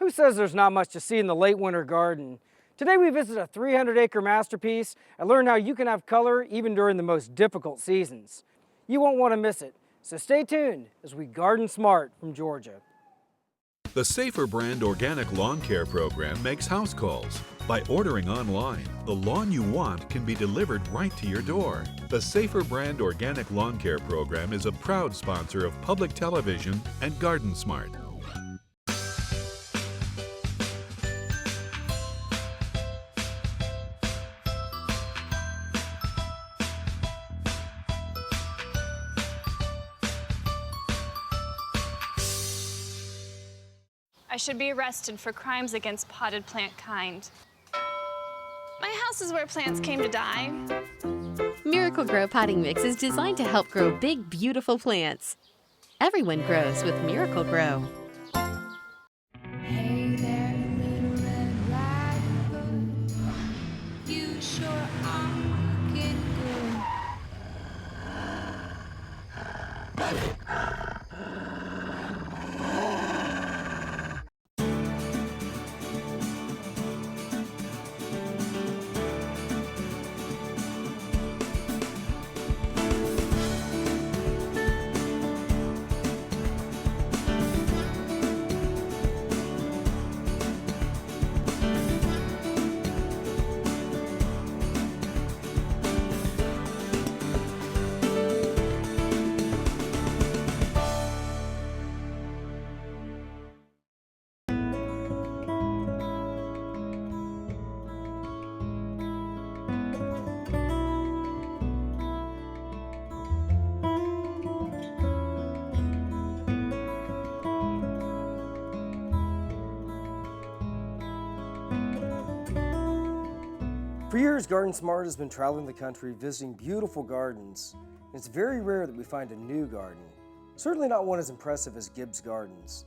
Who says there's not much to see in the late winter garden? Today we visit a 300-acre masterpiece and learn how you can have color even during the most difficult seasons. You won't want to miss it, so stay tuned as we garden smart from Georgia. The Safer Brand Organic Lawn Care program makes house calls. By ordering online, the lawn you want can be delivered right to your door. The Safer Brand Organic Lawn Care program is a proud sponsor of public television and GardenSMART. I should be arrested for crimes against potted plant kind. My house is where plants came to die. Miracle Grow potting mix is designed to help grow big, beautiful plants. Everyone grows with Miracle Grow. Hey there, little red blackbird. You sure are looking good. For years, GardenSMART has been traveling the country visiting beautiful gardens. And it's very rare that we find a new garden, certainly not one as impressive as Gibbs Gardens.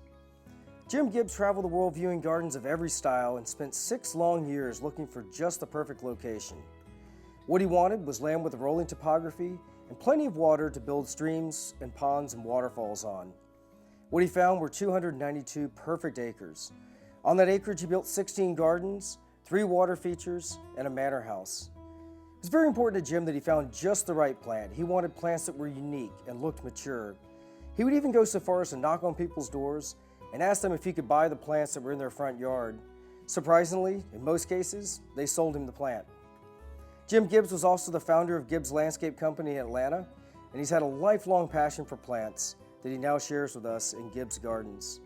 Jim Gibbs traveled the world viewing gardens of every style and spent 6 long years looking for just the perfect location. What he wanted was land with a rolling topography and plenty of water to build streams and ponds and waterfalls on. What he found were 292 perfect acres. On that acreage, he built 16 gardens, 3 water features, and a manor house. It was very important to Jim that he found just the right plant. He wanted plants that were unique and looked mature. He would even go so far as to knock on people's doors and ask them if he could buy the plants that were in their front yard. Surprisingly, in most cases, they sold him the plant. Jim Gibbs was also the founder of Gibbs Landscape Company in Atlanta, and he's had a lifelong passion for plants that he now shares with us in Gibbs Gardens.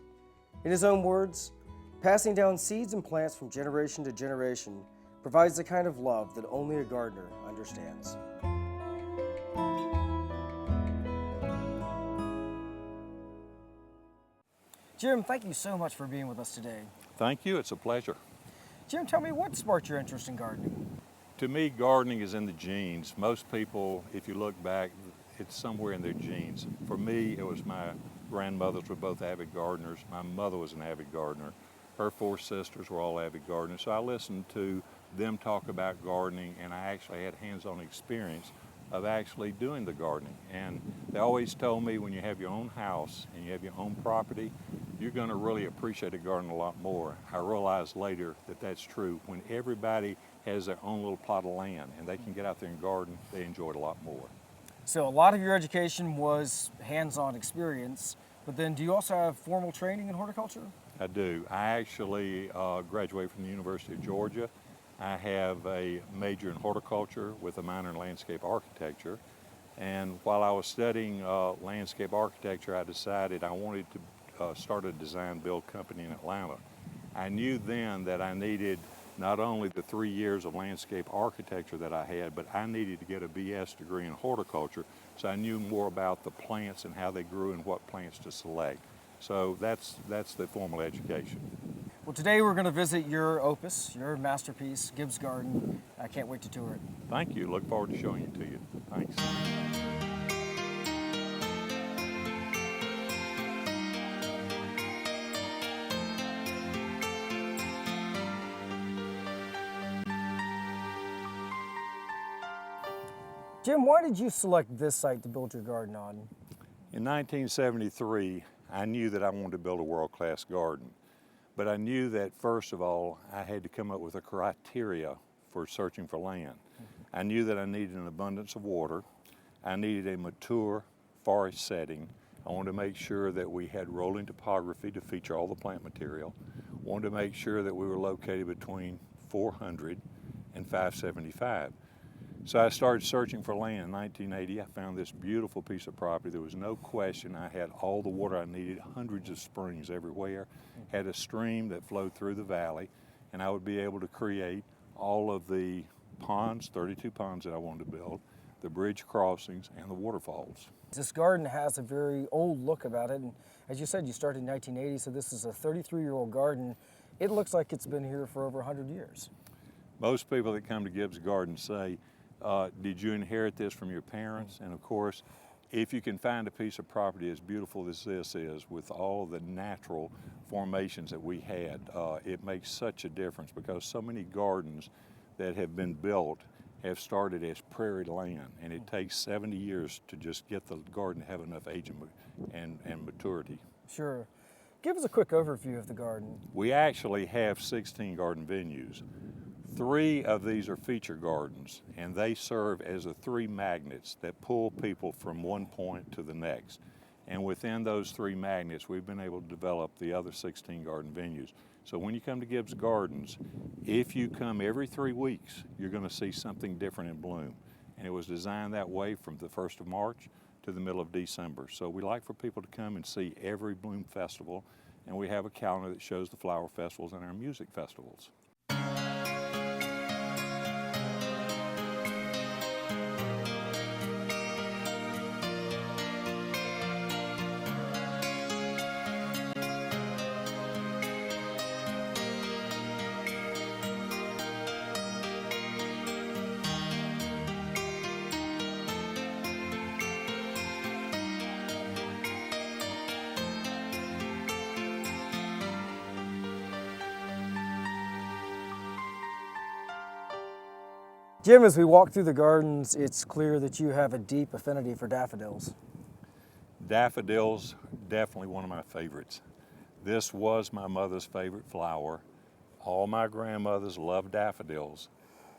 In his own words, passing down seeds and plants from generation to generation provides the kind of love that only a gardener understands. Jim, thank you so much for being with us today. Thank you, it's a pleasure. Jim, tell me what sparked your interest in gardening? To me, gardening is in the genes. Most people, if you look back, it's somewhere in their genes. For me, it was my grandmothers were both avid gardeners. My mother was an avid gardener. Her 4 sisters were all avid gardeners, so I listened to them talk about gardening, and I actually had hands-on experience of actually doing the gardening. And they always told me when you have your own house and you have your own property, you're going to really appreciate a garden a lot more. I realized later that that's true. When everybody has their own little plot of land and they can get out there and garden, they enjoy it a lot more. So a lot of your education was hands-on experience, but then do you also have formal training in horticulture? I do. I actually graduated from the University of Georgia. I have a major in horticulture with a minor in landscape architecture. And while I was studying landscape architecture, I decided I wanted to start a design build company in Atlanta. I knew then that I needed not only the 3 years of landscape architecture that I had, but I needed to get a BS degree in horticulture, so I knew more about the plants and how they grew and what plants to select. So that's the formal education. Well, today we're going to visit your opus, your masterpiece, Gibbs Garden. I can't wait to tour it. Thank you. Look forward to showing it to you. Thanks. Jim, why did you select this site to build your garden on? In 1973, I knew that I wanted to build a world-class garden. But I knew that first of all, I had to come up with a criteria for searching for land. I knew that I needed an abundance of water. I needed a mature forest setting. I wanted to make sure that we had rolling topography to feature all the plant material. Wanted to make sure that we were located between 400 and 575. So I started searching for land in 1980. I found this beautiful piece of property. There was no question I had all the water I needed, hundreds of springs everywhere, had a stream that flowed through the valley, and I would be able to create all of the ponds, 32 ponds that I wanted to build, the bridge crossings, and the waterfalls. This garden has a very old look about it, and as you said, you started in 1980, so this is a 33-year-old garden. It looks like it's been here for over 100 years. Most people that come to Gibbs Garden say, did you inherit this from your parents? And of course, if you can find a piece of property as beautiful as this is, with all the natural formations that we had, it makes such a difference, because so many gardens that have been built have started as prairie land, and it takes 70 years to just get the garden to have enough age and maturity. Sure. Give us a quick overview of the garden. We actually have 16 garden venues. 3 of these are feature gardens, and they serve as the 3 magnets that pull people from one point to the next. And within those 3 magnets, we've been able to develop the other 16 garden venues. So when you come to Gibbs Gardens, if you come every 3 weeks, you're going to see something different in bloom. And it was designed that way from the 1st of March to the middle of December. So we like for people to come and see every bloom festival, and we have a calendar that shows the flower festivals and our music festivals. Jim, as we walk through the gardens, it's clear that you have a deep affinity for daffodils. Daffodils, definitely one of my favorites. This was my mother's favorite flower. All my grandmothers loved daffodils.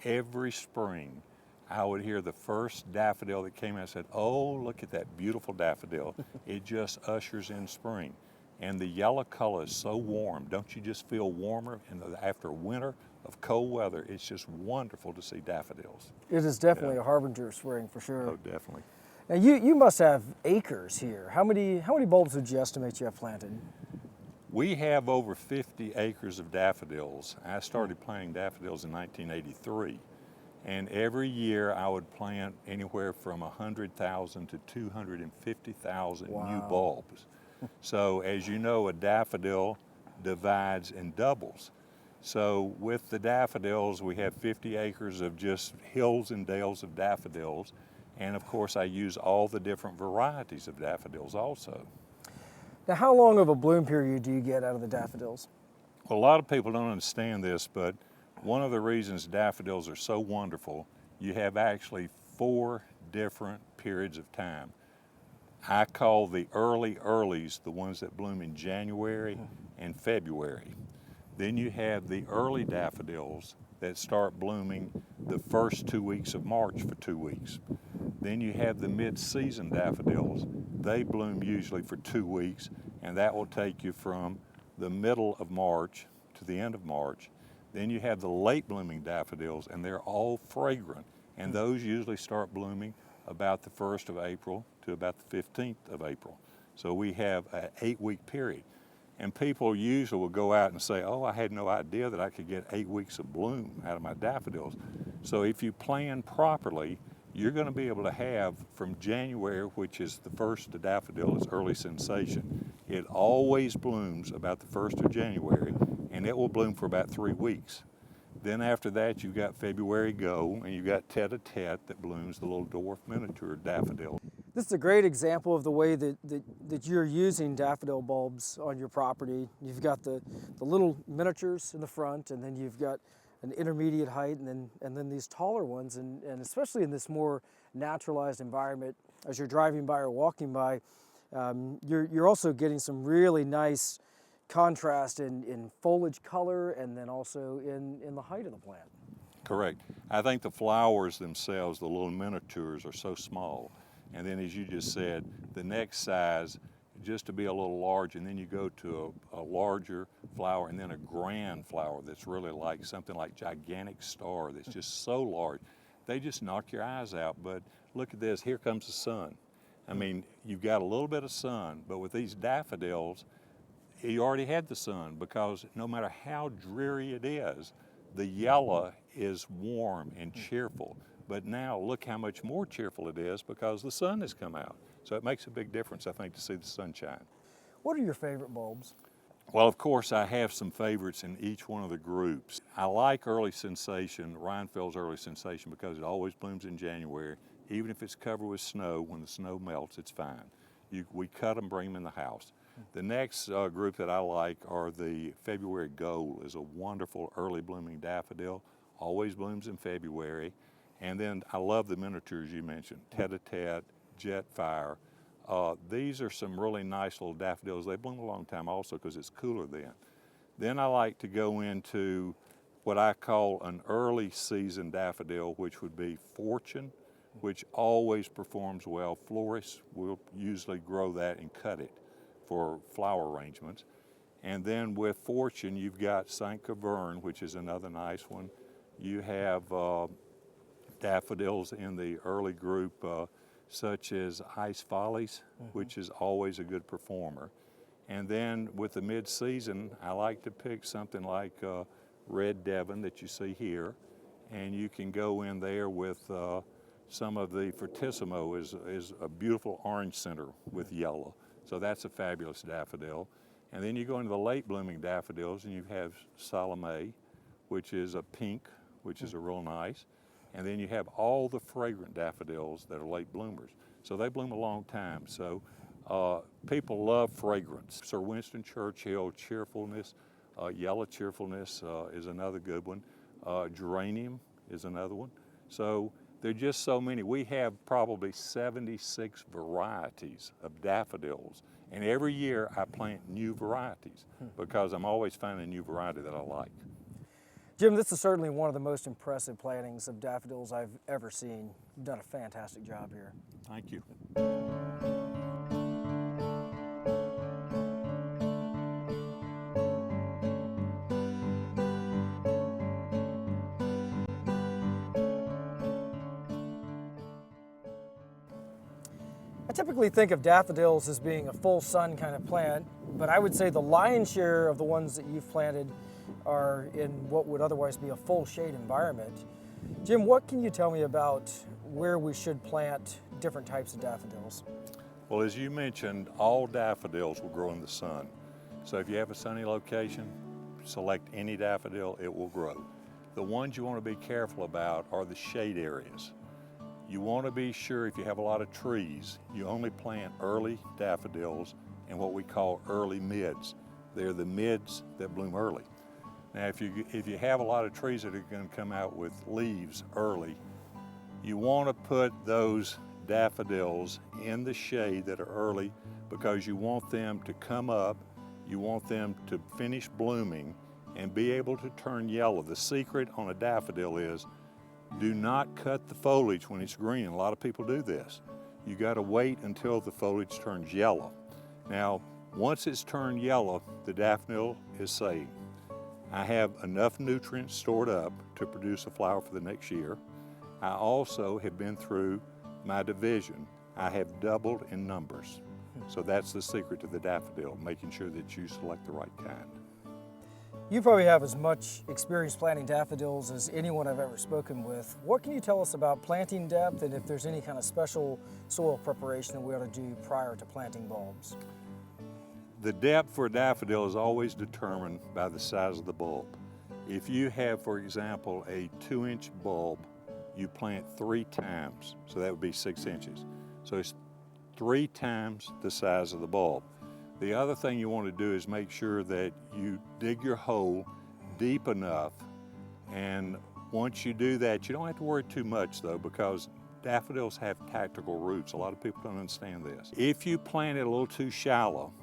Every spring, I would hear the first daffodil that came out and said, "Oh, look at that beautiful daffodil." It just ushers in spring. And the yellow color is so warm. Don't you just feel warmer? And after winter of cold weather, it's just wonderful to see daffodils. It is definitely a harbinger of spring, for sure. Oh, definitely. Now you must have acres here. How many bulbs would you estimate you have planted? We have over 50 acres of daffodils. I started planting daffodils in 1983. And every year I would plant anywhere from 100,000 to 250,000 new bulbs. So as you know, a daffodil divides and doubles. So with the daffodils, we have 50 acres of just hills and dales of daffodils. And of course, I use all the different varieties of daffodils also. Now, how long of a bloom period do you get out of the daffodils? Well, a lot of people don't understand this, but one of the reasons daffodils are so wonderful, you have actually 4 different periods of time. I call the earlies the ones that bloom in January and February. Then you have the early daffodils that start blooming the first 2 weeks of March for 2 weeks. Then you have the mid-season daffodils. They bloom usually for 2 weeks, and that will take you from the middle of March to the end of March. Then you have the late blooming daffodils, and they're all fragrant, and those usually start blooming about the 1st of April to about the 15th of April. So we have an 8-week period. And people usually will go out and say, "Oh, I had no idea that I could get 8 weeks of bloom out of my daffodils." So if you plan properly, you're going to be able to have from January, which is the first the daffodil is early sensation. It always blooms about the 1st of January, and it will bloom for about 3 weeks. Then after that, you've got February Go, and you've got tete-a-tete that blooms, the little dwarf miniature daffodil. This is a great example of the way that you're using daffodil bulbs on your property. You've got the little miniatures in the front, and then you've got an intermediate height, and then these taller ones, and especially in this more naturalized environment, as you're driving by or walking by, you're also getting some really nice contrast in foliage color and then also in the height of the plant. Correct. I think the flowers themselves, the little miniatures, are so small. And then as you just said, the next size, just to be a little larger, and then you go to a larger flower and then a grand flower that's really like something like gigantic star that's just so large. They just knock your eyes out. But look at this, here comes the sun. I mean, you've got a little bit of sun, but with these daffodils, you already had the sun, because no matter how dreary it is, the yellow is warm and cheerful. But now look how much more cheerful it is because the sun has come out. So it makes a big difference, I think, to see the sunshine. What are your favorite bulbs? Well, of course, I have some favorites in each one of the groups. I like Early Sensation, Reinfeld's Early Sensation, because it always blooms in January. Even if it's covered with snow, when the snow melts, it's fine. We cut them, bring them in the house. The next group that I like are the February Gold. Is a wonderful early blooming daffodil, always blooms in February. And then I love the miniatures you mentioned, Tete-a-Tete, Jetfire. These are some really nice little daffodils. They bloom a long time also because it's cooler then. Then I like to go into what I call an early season daffodil, which would be Fortune, which always performs well. Florists will usually grow that and cut it for flower arrangements. And then with Fortune, you've got Saint Cavern, which is another nice one. You have daffodils in the early group, such as Ice Follies, which is always a good performer. And then with the mid-season, I like to pick something like Red Devon that you see here, and you can go in there with some of the Fortissimo is a beautiful orange center with yellow. So that's a fabulous daffodil. And then you go into the late blooming daffodils and you have Salome, which is a pink, which is a real nice. And then you have all the fragrant daffodils that are late bloomers. So they bloom a long time. So people love fragrance. Sir Winston Churchill, cheerfulness, yellow cheerfulness is another good one. Geranium is another one. So there are just so many. We have probably 76 varieties of daffodils. And every year I plant new varieties because I'm always finding a new variety that I like. Jim, this is certainly one of the most impressive plantings of daffodils I've ever seen. You've done a fantastic job here. Thank you. I typically think of daffodils as being a full sun kind of plant, but I would say the lion's share of the ones that you've planted are in what would otherwise be a full shade environment. Jim, what can you tell me about where we should plant different types of daffodils? Well, as you mentioned, all daffodils will grow in the sun. So if you have a sunny location, select any daffodil, it will grow. The ones you want to be careful about are the shade areas. You want to be sure if you have a lot of trees, you only plant early daffodils and what we call early mids. They're the mids that bloom early. Now, if you have a lot of trees that are going to come out with leaves early, you want to put those daffodils in the shade that are early because you want them to come up, you want them to finish blooming and be able to turn yellow. The secret on a daffodil is do not cut the foliage when it's green. A lot of people do this. You got to wait until the foliage turns yellow. Now, once it's turned yellow, the daffodil is safe. I have enough nutrients stored up to produce a flower for the next year. I also have been through my division. I have doubled in numbers. So that's the secret to the daffodil, making sure that you select the right kind. You probably have as much experience planting daffodils as anyone I've ever spoken with. What can you tell us about planting depth and if there's any kind of special soil preparation that we ought to do prior to planting bulbs? The depth for a daffodil is always determined by the size of the bulb. If you have, for example, a 2-inch bulb, you plant 3 times, so that would be 6 inches. So it's 3 times the size of the bulb. The other thing you want to do is make sure that you dig your hole deep enough, and once you do that, you don't have to worry too much though, because daffodils have tactical roots. A lot of people don't understand this. If you plant it a little too shallow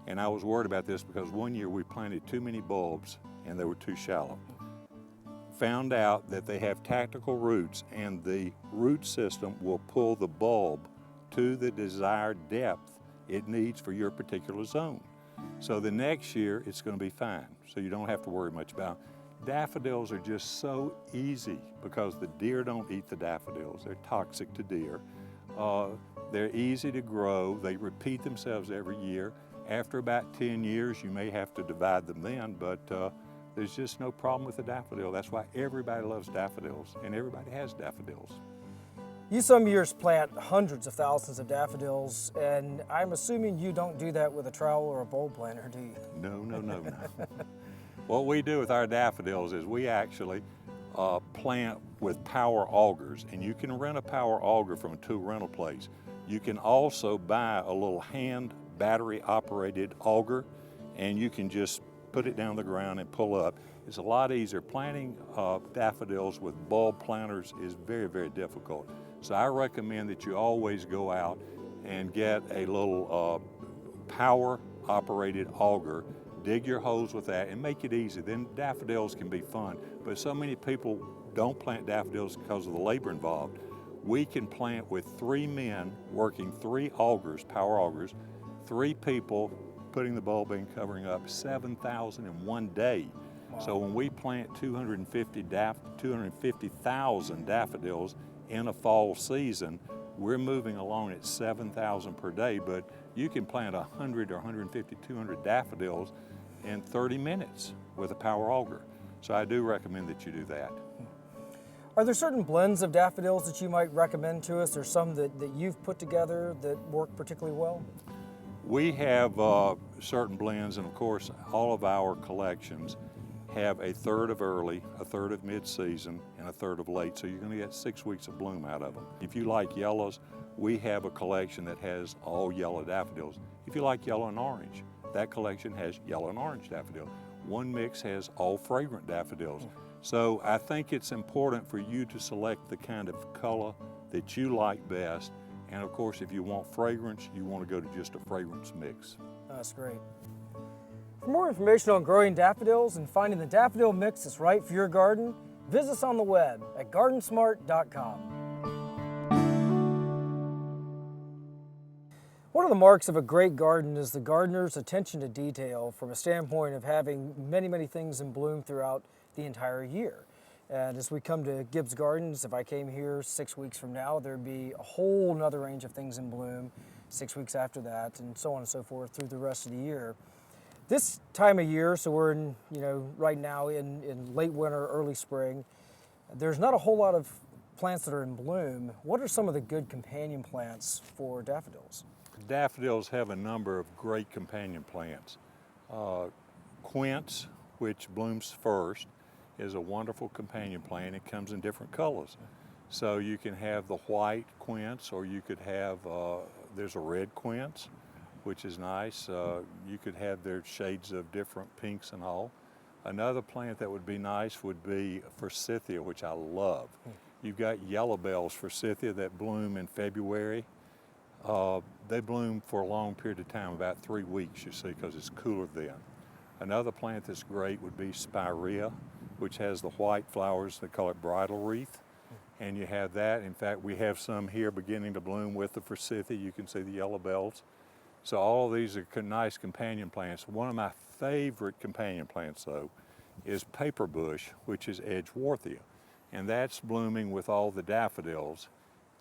And I was worried about this because one year we planted too many bulbs and they were too shallow. Found out that they have tactical roots, and the root system will pull the bulb to the desired depth it needs for your particular zone. So the next year it's going to be fine, so you don't have to worry much about it. Daffodils are just so easy because the deer don't eat the daffodils. They're toxic to deer. They're easy to grow. They repeat themselves every year. After about 10 years, you may have to divide them then, but there's just no problem with the daffodil. That's why everybody loves daffodils, and everybody has daffodils. You some years plant hundreds of thousands of daffodils, and I'm assuming you don't do that with a trowel or a bulb planter, do you? No, no, no, no. What we do with our daffodils is we actually plant with power augers, and you can rent a power auger from a tool rental place. You can also buy a little hand battery operated auger, and you can just put it down the ground and pull up. It's a lot easier. Planting daffodils with bulb planters is very, very difficult. So I recommend that you always go out and get a little power operated auger, dig your holes with that, and make it easy. Then daffodils can be fun. But so many people don't plant daffodils because of the labor involved. We can plant with 3 men working 3 augers, power augers, 3 people putting the bulb in, covering up 7,000 in one day. Wow. So when we plant 250,000 daffodils in a fall season, we're moving along at 7,000 per day, but you can plant 100 or 150, 200 daffodils in 30 minutes with a power auger. So I do recommend that you do that. Are there certain blends of daffodils that you might recommend to us, or some that you've put together that work particularly well? We have certain blends, and of course all of our collections have a third of early, a third of mid-season, and a third of late, so you're going to get 6 weeks of bloom out of them. If you like yellows, we have a collection that has all yellow daffodils. If you like yellow and orange, that collection has yellow and orange daffodil. One mix has all fragrant daffodils. So I think it's important for you to select the kind of color that you like best, and of course if you want fragrance, you want to go to just a fragrance mix. That's great. For more information on growing daffodils and finding the daffodil mix that's right for your garden, visit us on the web at GardenSMART.com. One of the marks of a great garden is the gardener's attention to detail from a standpoint of having many, many things in bloom throughout the entire year. And as we come to Gibbs Gardens, if I came here 6 weeks from now, there'd be a whole nother range of things in bloom 6 weeks after that, and so on and so forth through the rest of the year. This time of year, so we're in, right now in late winter, early spring, there's not a whole lot of plants that are in bloom. What are some of the good companion plants for daffodils? Daffodils have a number of great companion plants. Quince, which blooms first, is a wonderful companion plant. It comes in different colors. So you can have the white quince, or you could have, there's a red quince, which is nice. You could have their shades of different pinks and all. Another plant that would be nice would be forsythia, which I love. You've got yellow bells forsythia that bloom in February. They bloom for a long period of time, about 3 weeks, you see, because it's cooler then. Another plant that's great would be spirea, which has the white flowers. They call it bridal wreath. And you have that. In fact, we have some here beginning to bloom with the forsythia. You can see the yellow bells. So all of these are nice companion plants. One of my favorite companion plants, though, is paperbush, which is Edgeworthia. And that's blooming with all the daffodils.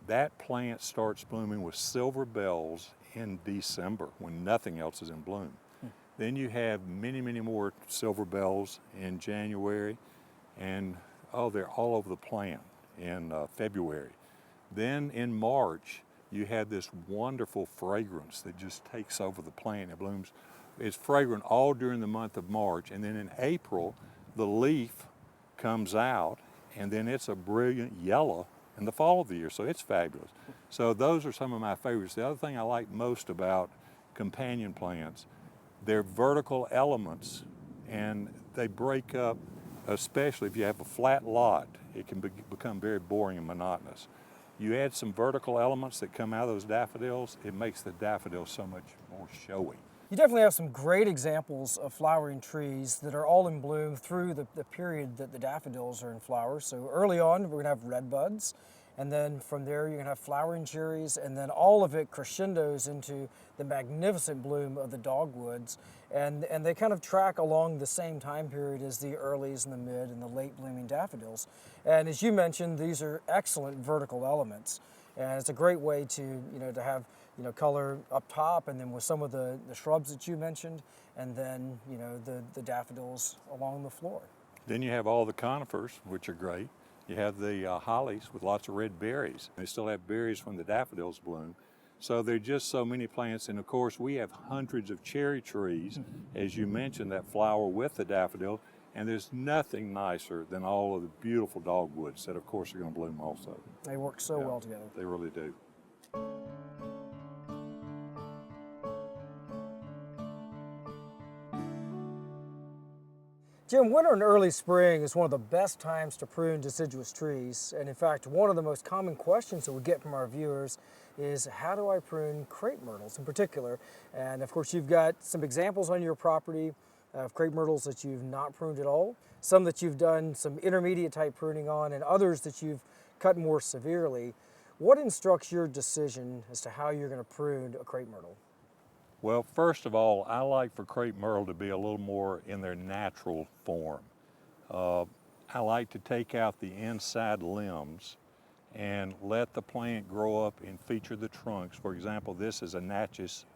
That plant starts blooming with silver bells in December when nothing else is in bloom. Then you have many, many more silver bells in January, and they're all over the plant in February. Then in March, you have this wonderful fragrance that just takes over the plant. It blooms, it's fragrant all during the month of March, and then in April, the leaf comes out, and then it's a brilliant yellow in the fall of the year, so it's fabulous. So those are some of my favorites. The other thing I like most about companion plants, they're vertical elements, and they break up, especially if you have a flat lot, it can become very boring and monotonous. You add some vertical elements that come out of those daffodils, it makes the daffodils so much more showy. You definitely have some great examples of flowering trees that are all in bloom through the period that the daffodils are in flower. So early on, we're gonna have red buds, and then from there you're gonna have flowering cherries, and then all of it crescendos into the magnificent bloom of the dogwoods. And they kind of track along the same time period as the earlies and the mid and the late blooming daffodils. And as you mentioned, these are excellent vertical elements. And it's a great way to, to have, color up top, and then with some of the shrubs that you mentioned, and then, the daffodils along the floor. Then you have all the conifers, which are great. You have the hollies with lots of red berries. They still have berries when the daffodils bloom. So there are just so many plants, and of course we have hundreds of cherry trees, as you mentioned, that flower with the daffodil, and there's nothing nicer than all of the beautiful dogwoods that of course are going to bloom also. They work so well together. They really do. Jim, winter and early spring is one of the best times to prune deciduous trees. And in fact, one of the most common questions that we get from our viewers is, how do I prune crepe myrtles in particular? And of course, you've got some examples on your property of crepe myrtles that you've not pruned at all, some that you've done some intermediate type pruning on, and others that you've cut more severely. What instructs your decision as to how you're going to prune a crepe myrtle? Well, first of all, I like for crepe myrtle to be a little more in their natural form. I like to take out the inside limbs and let the plant grow up and feature the trunks. For example, this is a Natchez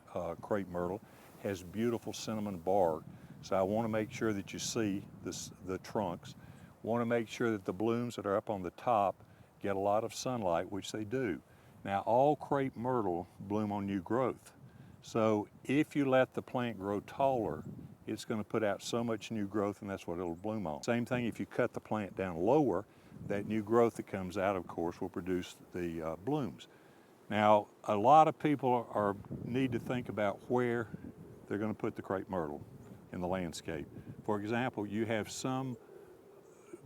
crepe myrtle, has beautiful cinnamon bark. So I want to make sure that you see the trunks. Want to make sure that the blooms that are up on the top get a lot of sunlight, which they do. Now, all crepe myrtle bloom on new growth. So if you let the plant grow taller, it's going to put out so much new growth, and that's what it'll bloom on. Same thing if you cut the plant down lower, that new growth that comes out, of course, will produce the blooms. Now, a lot of people need to think about where they're going to put the crepe myrtle in the landscape. For example, you have some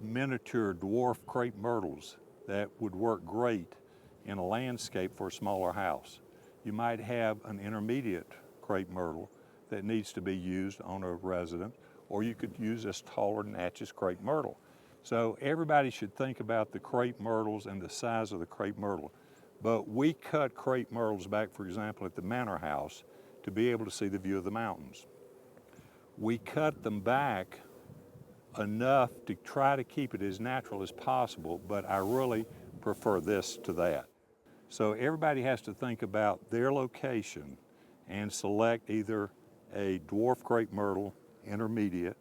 miniature dwarf crepe myrtles that would work great in a landscape for a smaller house. You might have an intermediate crepe myrtle that needs to be used on a resident, or you could use this taller Natchez crepe myrtle. So everybody should think about the crepe myrtles and the size of the crepe myrtle. But we cut crepe myrtles back, for example, at the manor house to be able to see the view of the mountains. We cut them back enough to try to keep it as natural as possible, but I really prefer this to that. So everybody has to think about their location and select either a dwarf crepe myrtle, intermediate,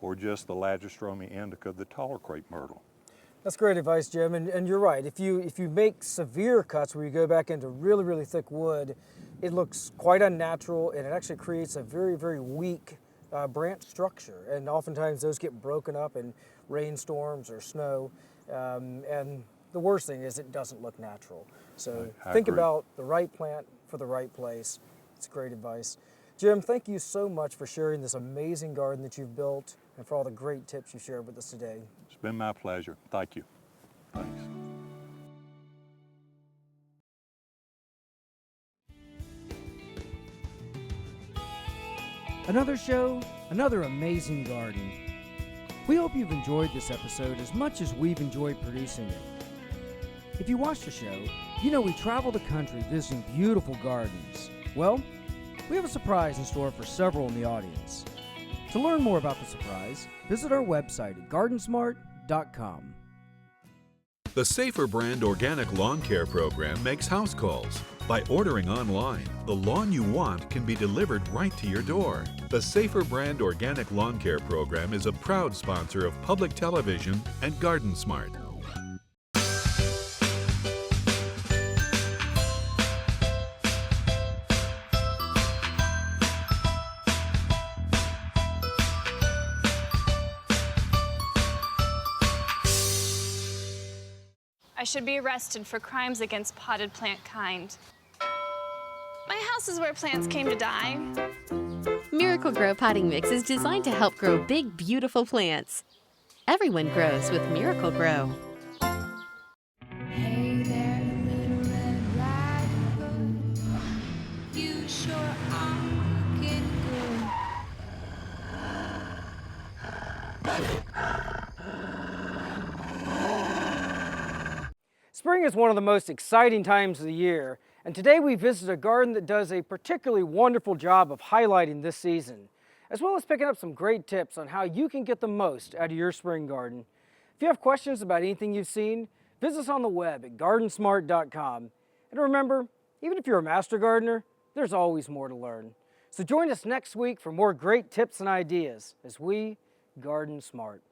or just the Lagerstroemia indica, the taller crepe myrtle. That's great advice, Jim, and you're right. If you make severe cuts where you go back into really, really thick wood, it looks quite unnatural, and it actually creates a very, very weak branch structure, and oftentimes those get broken up in rainstorms or snow, and the worst thing is it doesn't look natural. So think about the right plant for the right place. It's great advice. Jim, thank you so much for sharing this amazing garden that you've built and for all the great tips you shared with us today. It's been my pleasure. Thank you. Thanks. Another show, another amazing garden. We hope you've enjoyed this episode as much as we've enjoyed producing it. If you watch the show, you know we travel the country visiting beautiful gardens. Well, we have a surprise in store for several in the audience. To learn more about the surprise, visit our website at GardenSMART.com. The Safer Brand Organic Lawn Care program makes house calls. By ordering online, the lawn you want can be delivered right to your door. The Safer Brand Organic Lawn Care program is a proud sponsor of public television and GardenSMART. I should be arrested for crimes against potted plant kind. My house is where plants came to die. Miracle Grow potting mix is designed to help grow big, beautiful plants. Everyone grows with Miracle Grow. Hey there, little Red Riding Hood. You sure are looking good. Spring is one of the most exciting times of the year, and today we visit a garden that does a particularly wonderful job of highlighting this season, as well as picking up some great tips on how you can get the most out of your spring garden. If you have questions about anything you've seen, visit us on the web at GardenSMART.com. And remember, even if you're a master gardener, there's always more to learn. So join us next week for more great tips and ideas as we garden smart.